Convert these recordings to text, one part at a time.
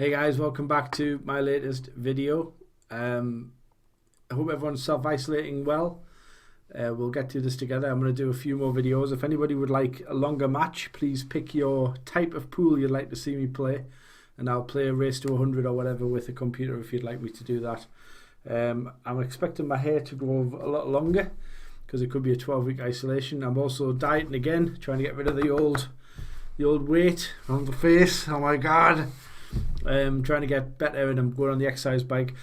Hey guys, welcome back to my latest video. I hope everyone's self-isolating well. We'll get through this together. I'm going to do a few more videos. If anybody would like a longer match, please pick your type of pool you'd like to see me play, and I'll play a race to 100 or whatever with the computer if you'd like me to do that. I'm expecting my hair to grow a lot longer because it could be a 12-week isolation. I'm also dieting again, trying to get rid of the old weight on the face. Oh my god. Trying to get better, and I'm going on the exercise bike.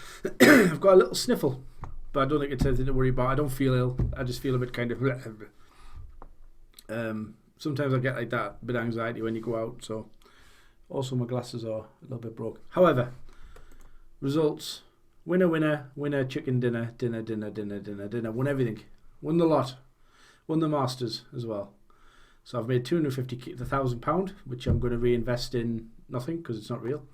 I've got a little sniffle, but I don't think it's anything to worry about. I don't feel ill. I just feel a bit kind of sometimes I get like that, a bit of anxiety when you go out. So also my glasses are a little bit broke. However, results: winner, chicken dinner, won everything, won the lot, won the Masters as well. So I've made £250,000, which I'm going to reinvest in nothing because it's not real.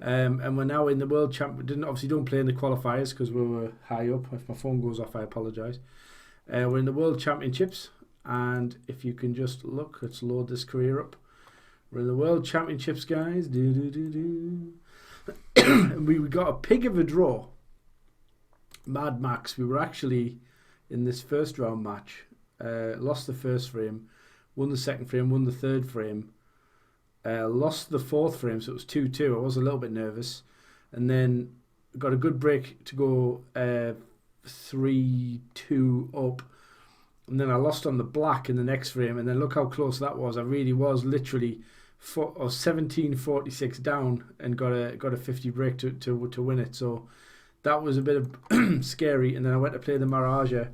And we're now in the World Champ. Don't play in the qualifiers because we were high up. If my phone goes off, I apologise. We're in the World Championships, and if you can just look, let's load this career up. We're in the World Championships, guys. And we got a pig of a draw. Mad Max. We were actually in this first round match. Lost the first frame, won the second frame, won the third frame. Lost the fourth frame, so it was 2-2. I was a little bit nervous, and then got a good break to go 3-2 up, and then I lost on the black in the next frame, and then look how close that was. I really was literally 17-46 down and got a 50 break to win it. So that was a bit of scary. And then I went to play the Maraja,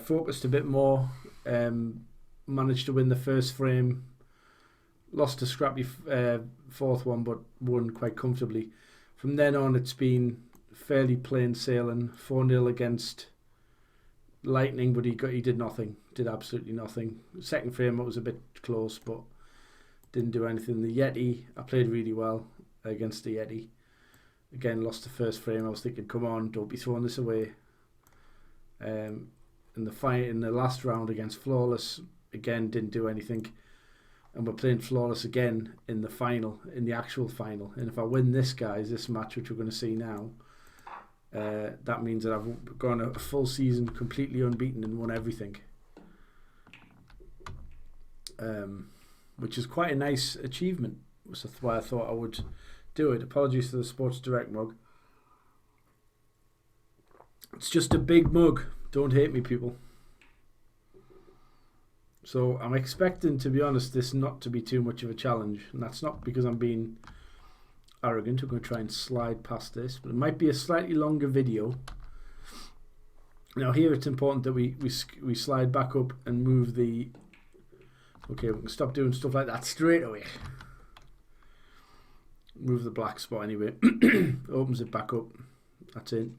focused a bit more, managed to win the first frame. Lost a scrappy fourth one, but won quite comfortably. From then on, it's been fairly plain sailing. 4-0 against Lightning, but he did nothing. Did absolutely nothing. Second frame, it was a bit close, but didn't do anything. The Yeti, I played really well against the Yeti. Again, lost the first frame. I was thinking, come on, don't be throwing this away. In the last round against Flawless, again, didn't do anything. And we're playing Flawless again in the final, in the actual final. And if I win this match, which we're going to see now, that means that I've gone a full season completely unbeaten and won everything. Which is quite a nice achievement. That's why I thought I would do it. Apologies for the Sports Direct mug. It's just a big mug. Don't hate me, people. So I'm expecting, to be honest, this not to be too much of a challenge. And that's not because I'm being arrogant. We're going to try and slide past this. But it might be a slightly longer video. Now here it's important that we slide back up and move the... Okay, we can stop doing stuff like that straight away. Move the black spot anyway. Opens it back up. That's it.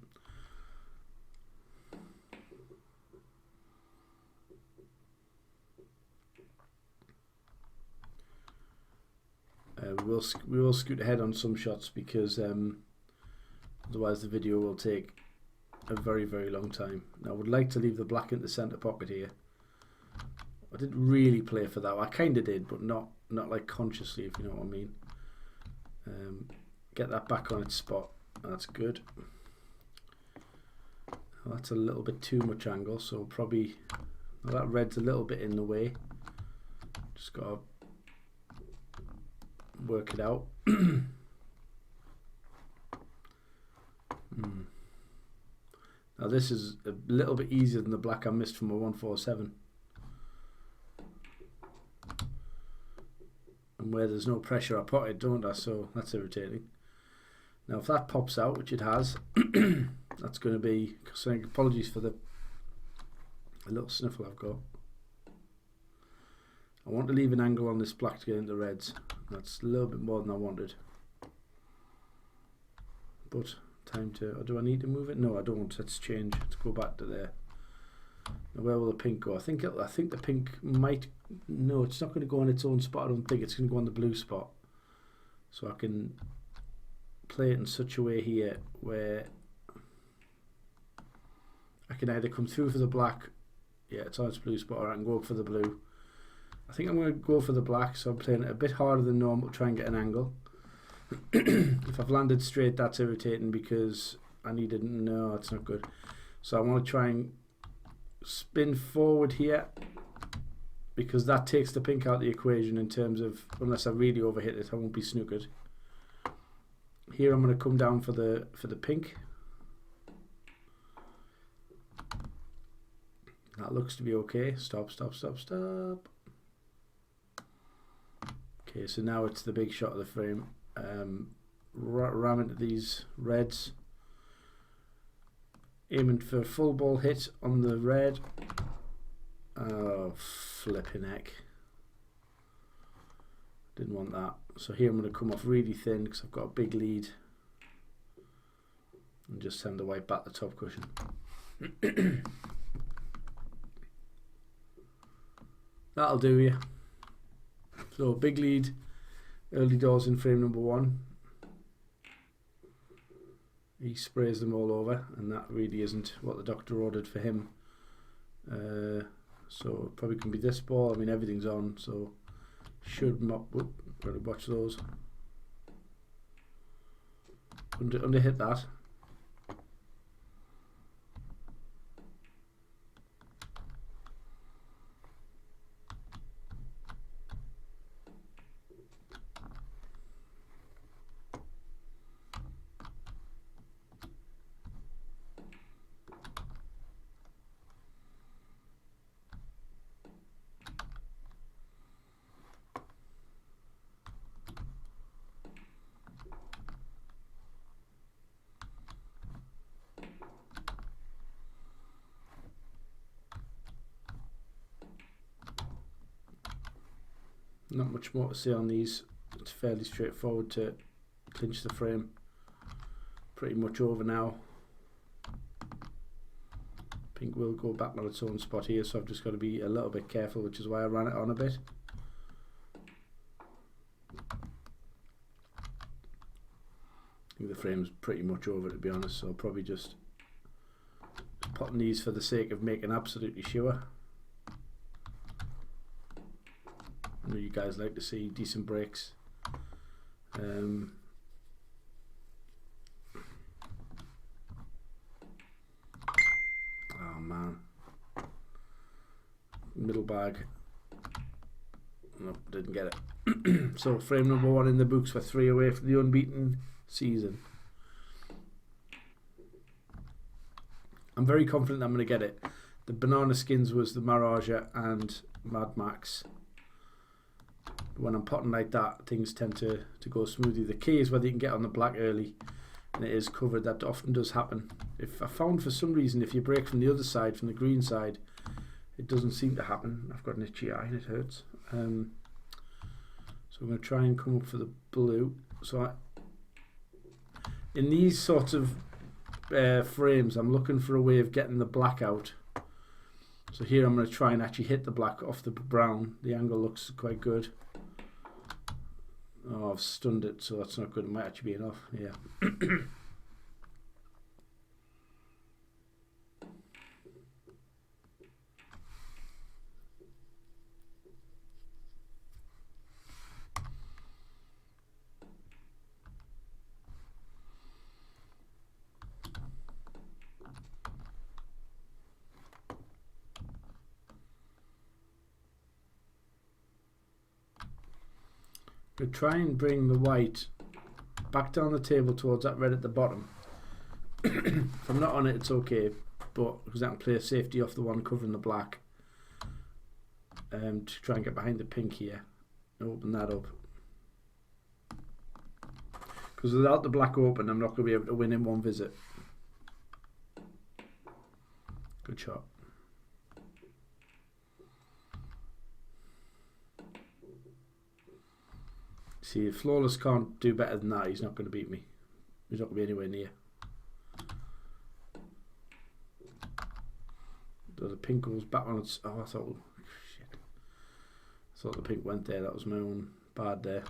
We will scoot ahead on some shots because otherwise the video will take a very, very long time. Now I would like to leave the black in the centre pocket here. I didn't really play for that. I kind of did, but not like consciously, if you know what I mean. Get that back on its spot. That's good. Well, that's a little bit too much angle, so probably that red's a little bit in the way. Just got to work it out. Now this is a little bit easier than the black I missed from a 147, and where there's no pressure I pot it, don't I? So that's irritating. Now if that pops out, which it has, that's going to be, so apologies for the little sniffle I've got. I want to leave an angle on this black to get into reds. That's a little bit more than I wanted. But time to... do I need to move it? No, I don't. Let's change. Let's go back to there. Now where will the pink go? I think the pink might... No, it's not going to go on its own spot. I don't think it's going to go on the blue spot. So I can play it in such a way here where I can either come through for the black. Yeah, it's on its blue spot, or I can go for the blue. I think I'm going to go for the black, so I'm playing it a bit harder than normal to try and get an angle. If I've landed straight, that's irritating because I needed... No, that's not good. So I want to try and spin forward here, because that takes the pink out of the equation in terms of, unless I really overhit it, I won't be snookered. Here I'm going to come down for the pink. That looks to be okay. Stop, stop, stop, stop. Okay, so now it's the big shot of the frame. Ram into these reds. Aiming for a full ball hit on the red. Oh, flipping heck. Didn't want that. So here I'm going to come off really thin because I've got a big lead. And just send the white back the top cushion. That'll do you. So big lead, early doors in frame number 1. He sprays them all over, and that really isn't what the doctor ordered for him. So it probably can be this ball. I mean, everything's on, so should mop. Whoop, gotta watch those. Under hit that. Not much more to say on these. It's fairly straightforward to clinch the frame. Pretty much over now. Pink will go back on its own spot here, so I've just got to be a little bit careful, which is why I ran it on a bit. I think the frame's pretty much over, to be honest, so I'll probably just potting these for the sake of making absolutely sure. I know you guys like to see decent breaks. Oh man. Middle bag. Nope, didn't get it. So frame number 1 in the books for 3 away from the unbeaten season. I'm very confident I'm going to get it. The banana skins was the Maraja and Mad Max. When I'm potting like that, things tend to go smoothly. The key is whether you can get on the black early, and it is covered. That often does happen. If I found for some reason, if you break from the other side, from the green side, it doesn't seem to happen. I've got an itchy eye and it hurts. So I'm going to try and come up for the blue. So in these sorts of frames, I'm looking for a way of getting the black out. So here I'm going to try and actually hit the black off the brown. The angle looks quite good. Oh, I've stunned it, so that's not good. It might actually be enough. Yeah. We'll try and bring the white back down the table towards that red at the bottom. If I'm not on it, it's okay, but because I can play a safety off the one covering the black, to try and get behind the pink here and open that up. Because without the black open, I'm not going to be able to win in one visit. Good shot. See, if Flawless can't do better than that, he's not going to beat me. He's not going to be anywhere near. The pink goes back on its... Oh, I thought... Oh, shit. I thought the pink went there. That was my own bad there.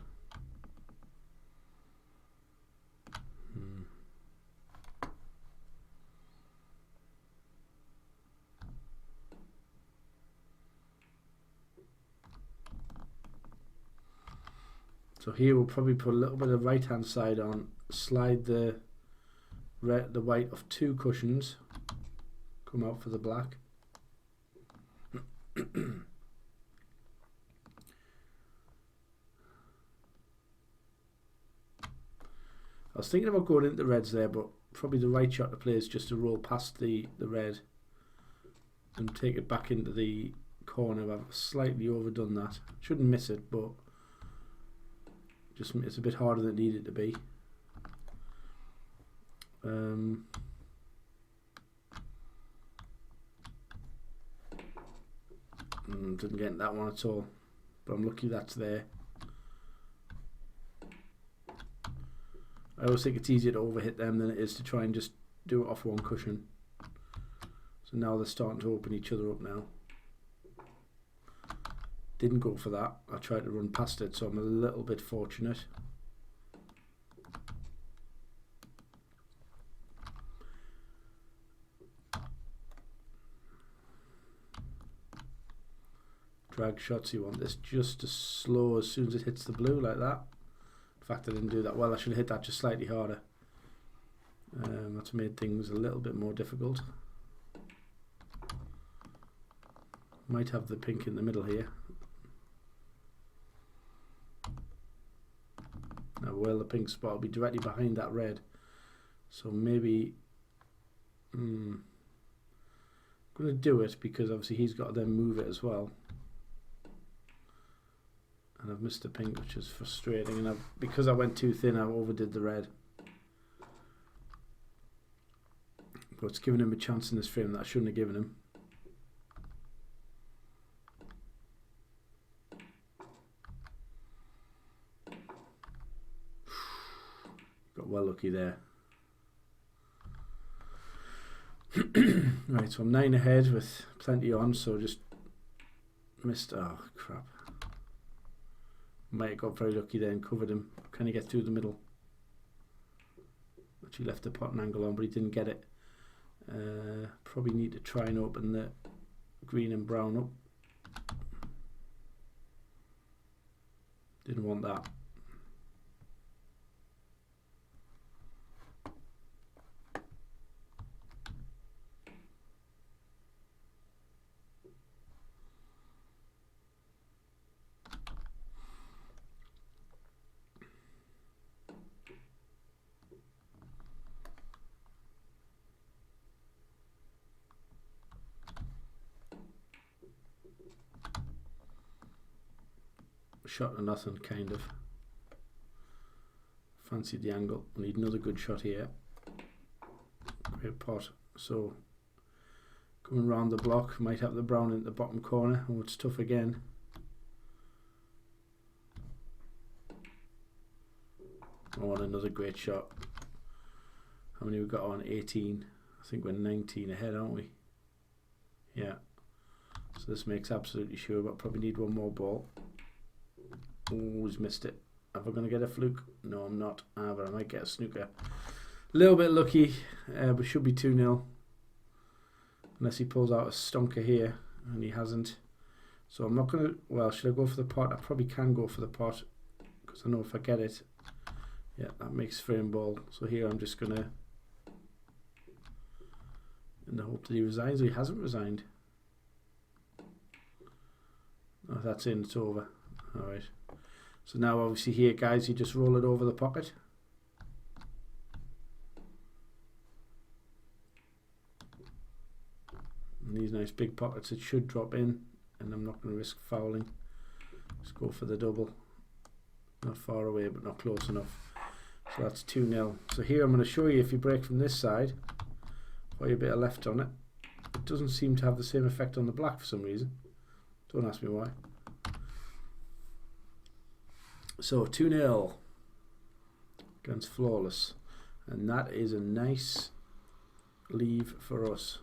So here we'll probably put a little bit of right hand side on, slide the white of 2 cushions, come out for the black. I was thinking about going into reds there, but probably the right shot to play is just to roll past the red and take it back into the corner. I've slightly overdone that. Shouldn't miss it, but just it's a bit harder than it needed to be. Didn't get that one at all, but I'm lucky that's there. I always think it's easier to overhit them than it is to try and just do it off one cushion. So now they're starting to open each other up now. Didn't go for that. I tried to run past it, so I'm a little bit fortunate. Drag shots, you want this just as slow as soon as it hits the blue, like that. In fact, I didn't do that well. I should have hit that just slightly harder. That's made things a little bit more difficult. Might have the pink in the middle here. Now, well, the pink spot will be directly behind that red. So maybe I'm going to do it because obviously he's got to then move it as well. And I've missed the pink, which is frustrating. And because I went too thin, I overdid the red. But it's given him a chance in this frame that I shouldn't have given him. Got well lucky there. Right, so I'm 9 ahead with plenty on, so just missed. Oh, crap. Might have got very lucky there and covered him. Can he get through the middle? Actually left the pot and angle on, but he didn't get it. Probably need to try and open the green and brown up. Didn't want that. Shot or nothing, kind of. Fancied the angle. We need another good shot here. Great pot. So coming round the block, might have the brown in the bottom corner. Oh, it's tough again. Oh, and another great shot. How many we got on? 18. I think we're 19 ahead, aren't we? Yeah. So this makes absolutely sure, but probably need one more ball. Always missed it. Am I going to get a fluke? No, I'm not. But I might get a snooker. A little bit lucky, but should be 2-0. Unless he pulls out a stonker here, and he hasn't. So I'm not going to... Well, should I go for the pot? I probably can go for the pot, because I know if I get it... Yeah, that makes frame ball. So here I'm just going to... In the hope that he resigns. He hasn't resigned. Oh, that's in. It's over. Alright. So now obviously here, guys, you just roll it over the pocket. And these nice big pockets, it should drop in, and I'm not going to risk fouling. Just go for the double. Not far away, but not close enough. So that's 2-0. So here I'm going to show you, if you break from this side, put a bit of left on it. It doesn't seem to have the same effect on the black for some reason. Don't ask me why. So 2-0 against Flawless, and that is a nice leave for us.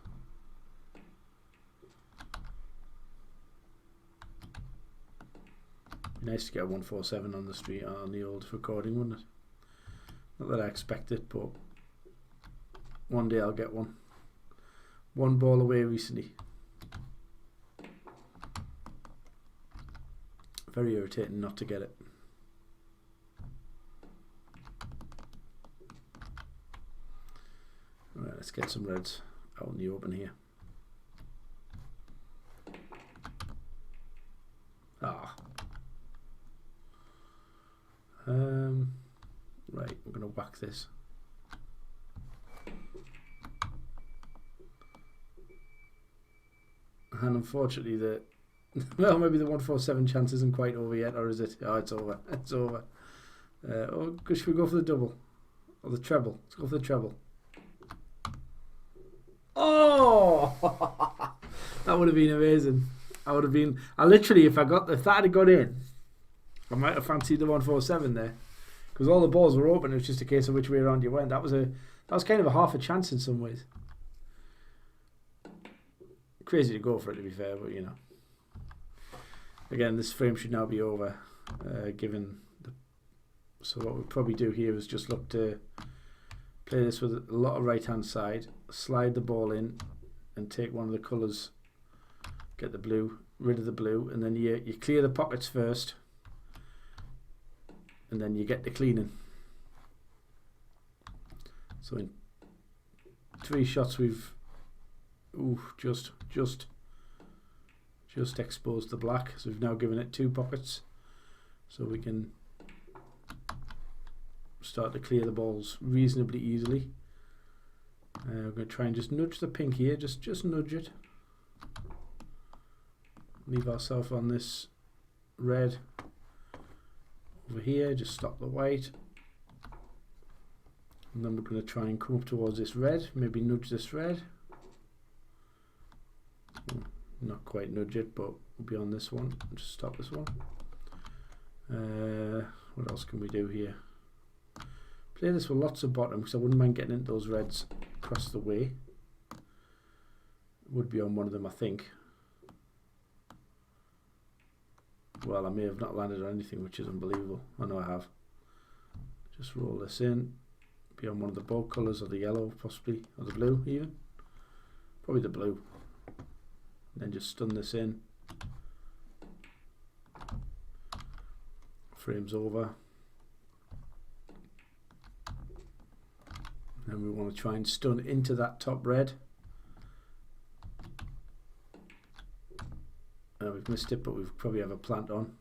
Be nice to get a 147 on the street on the old recording, wouldn't it? Not that I expect it, but one day I'll get one. One ball away recently. Very irritating not to get it. Let's get some reds out in the open here. Right, I'm going to whack this. And unfortunately, well, maybe the 147 chance isn't quite over yet, or is it? Oh, it's over. It's over. Should we go for the double or the treble? Let's go for the treble. Oh, that would have been amazing. I literally, if that had got in, I might have fancied the 147 there, because all the balls were open. It was just a case of which way around you went. That was kind of a half a chance in some ways. Crazy to go for it, to be fair, but you know. Again, this frame should now be over, so what we'll probably do here is just look to play this with a lot of right-hand side, slide the ball in, and take one of the colours, get the blue, rid of the blue, and then you clear the pockets first, and then you get the cleaning. So in 3 shots we've just exposed the black, so we've now given it 2 pockets, so we can start to clear the balls reasonably easily. We're going to try and just nudge the pink here, just nudge it. Leave ourselves on this red over here, just stop the white. And then we're going to try and come up towards this red, maybe nudge this red. Not quite nudge it, but we'll be on this one. Just stop this one. What else can we do here? Play this with lots of bottom, because I wouldn't mind getting into those reds across the way. Would be on one of them, I think. Well, I may have not landed on anything, which is unbelievable. I know I have. Just roll this in. Be on one of the bold colours, or the yellow possibly, or the blue even. Probably the blue. Then just stun this in. Frames over. And we want to try and stun into that top red. We've missed it, but we probably have a plant on.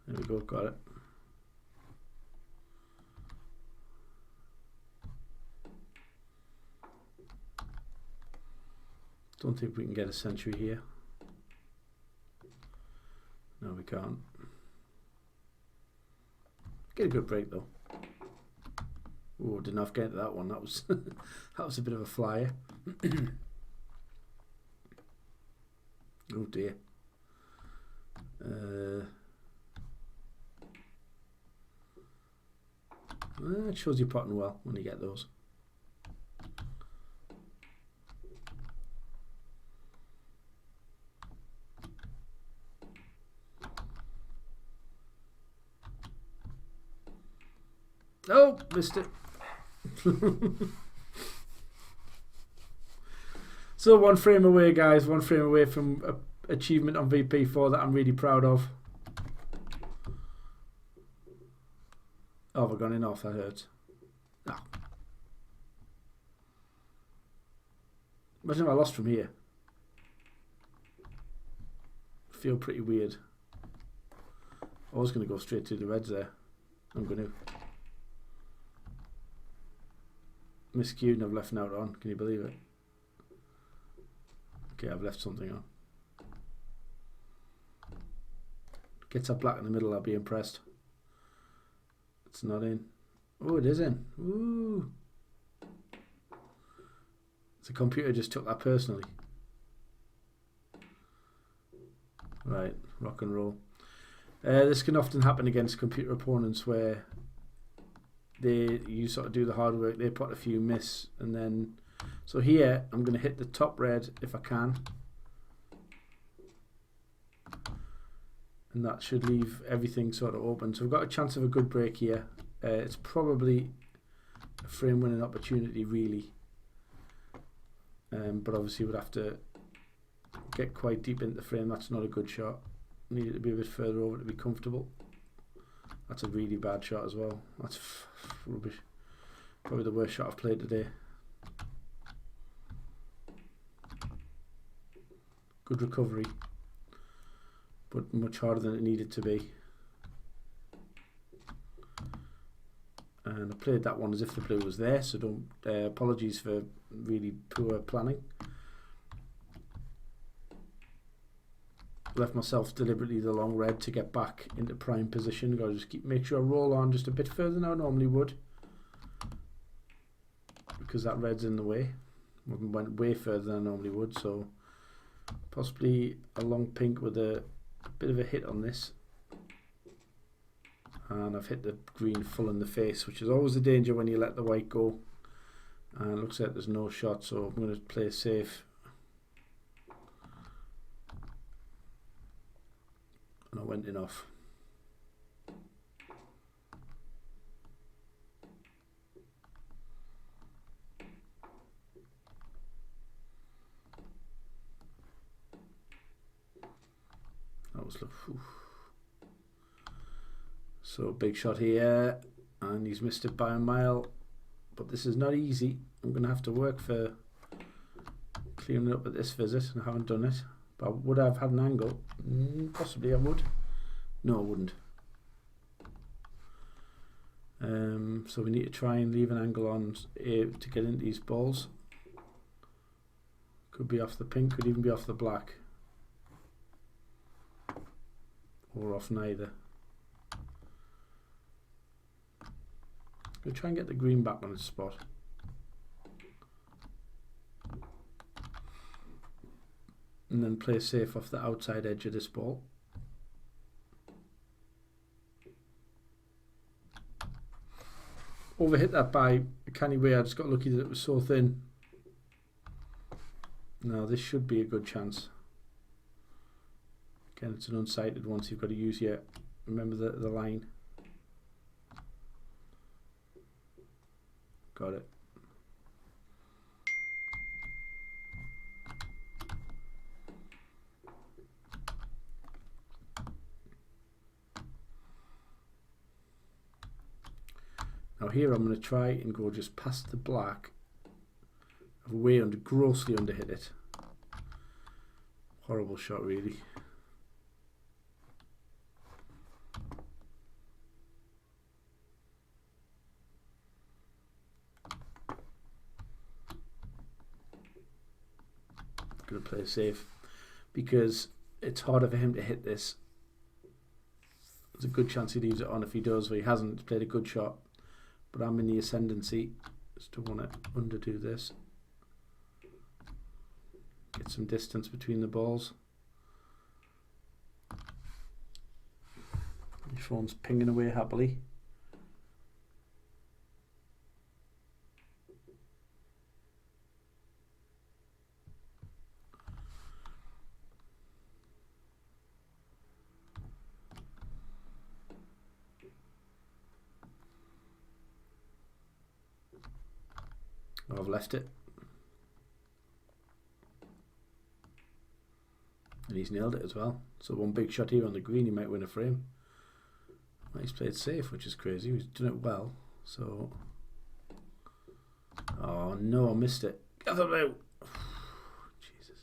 There we go, got it. Don't think we can get a century here. No, we can't. Get a good break though. Oh, didn't have to get to that one. That was that was a bit of a flyer. Oh dear. It shows you potting well when you get those. Oh, missed it. So 1 frame away, guys. 1 frame away from achievement on VP4 that I'm really proud of. Oh, we're gone in off. That hurts. No. Imagine if I lost from here. Feel pretty weird. I was going to go straight to the reds there. I'm going to. Miscued and I've left an out on. Can you believe it? Okay, I've left something on. Gets a black in the middle, I'll be impressed. It's not in. Oh, it is in. Ooh. The computer just took that personally. Right, rock and roll. This can often happen against computer opponents where you sort of do the hard work, they put a few miss, and then so here I'm going to hit the top red if I can, and that should leave everything sort of open. So we've got a chance of a good break here. It's probably a frame winning opportunity really, but obviously we'd have to get quite deep into the frame. That's not a good shot. Need it to be a bit further over to be comfortable. That's a really bad shot as well. That's rubbish. Probably the worst shot I've played today. Good recovery, but much harder than it needed to be. And I played that one as if the blue was there, so don't apologies for really poor planning. Left myself deliberately the long red to get back into prime position. Got to just make sure I roll on just a bit further than I normally would, because that red's in the way. Went way further than I normally would, so possibly a long pink with a bit of a hit on this. And I've hit the green full in the face, which is always the danger when you let the white go. And it looks like there's no shot, so I'm going to play safe. And I went in off. That was so big shot here, and he's missed it by a mile. But this is not easy. I'm going to have to work for clearing it up at this visit, and I haven't done it. But would I have had an angle? Possibly I would. No, I wouldn't. So we need to try and leave an angle on to get into these balls. Could be off the pink, could even be off the black. Or off neither. We'll try and get the green back on its spot. And then play safe off the outside edge of this ball. Overhit that by a canny way. I just got lucky that it was so thin. Now this should be a good chance. Again, it's an unsighted one, so you've got to use your, remember the line. Got it. Now here I'm going to try and go just past the black. I've grossly underhit it. Horrible shot, really. Going to play safe because it's harder for him to hit this. There's a good chance he leaves it on. If he does, but he hasn't, he's played a good shot. But I'm in the ascendancy. Just to want to underdo this. Get some distance between the balls. Your phone's pinging away happily. I've left it. And he's nailed it as well. So one big shot here on the green, he might win a frame. Well, he's played safe, which is crazy. He's done it well. So, oh no, I missed it. Get the blue. Jesus.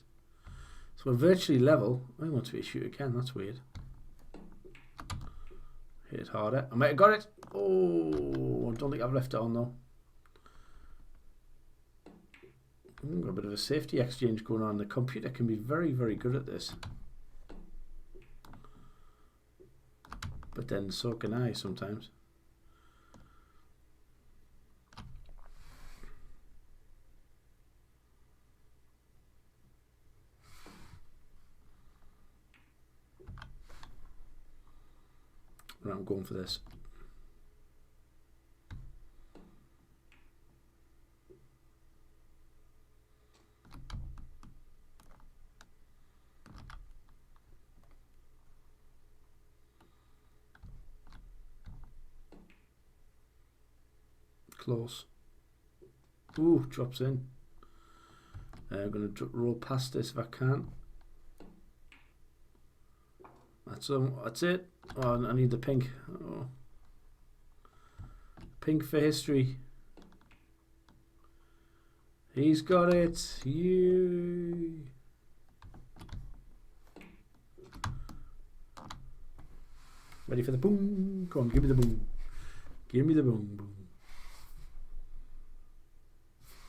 So we're virtually level. I want to be a shoot again. That's weird. Hit it harder. I might have got it. Oh, I don't think I've left it on though. Got a bit of a safety exchange going on. The computer can be very, very good at this. But then so can I sometimes. Right, I'm going for this. Close. Ooh, drops in. I'm going to roll past this if I can. That's it. Oh, I need the pink. Oh. Pink for history. He's got it. You. Ready for the boom? Come on, give me the boom. Give me the boom. Boom.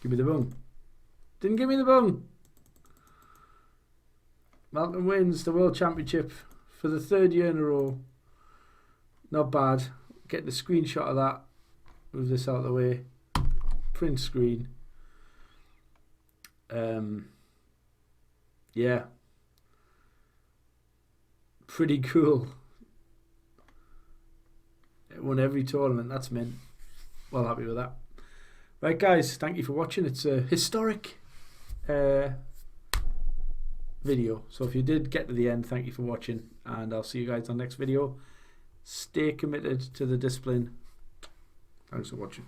Give me the boom. Didn't give me the boom. Malcolm wins the World Championship for the 3rd year in a row. Not bad. Get the screenshot of that. Move this out of the way. Print screen. Yeah. Pretty cool. It won every tournament. That's mint. Well happy with that. Right, guys. Thank you for watching. It's a historic video. So if you did get to the end, thank you for watching. And I'll see you guys on the next video. Stay committed to the discipline. Thanks for watching.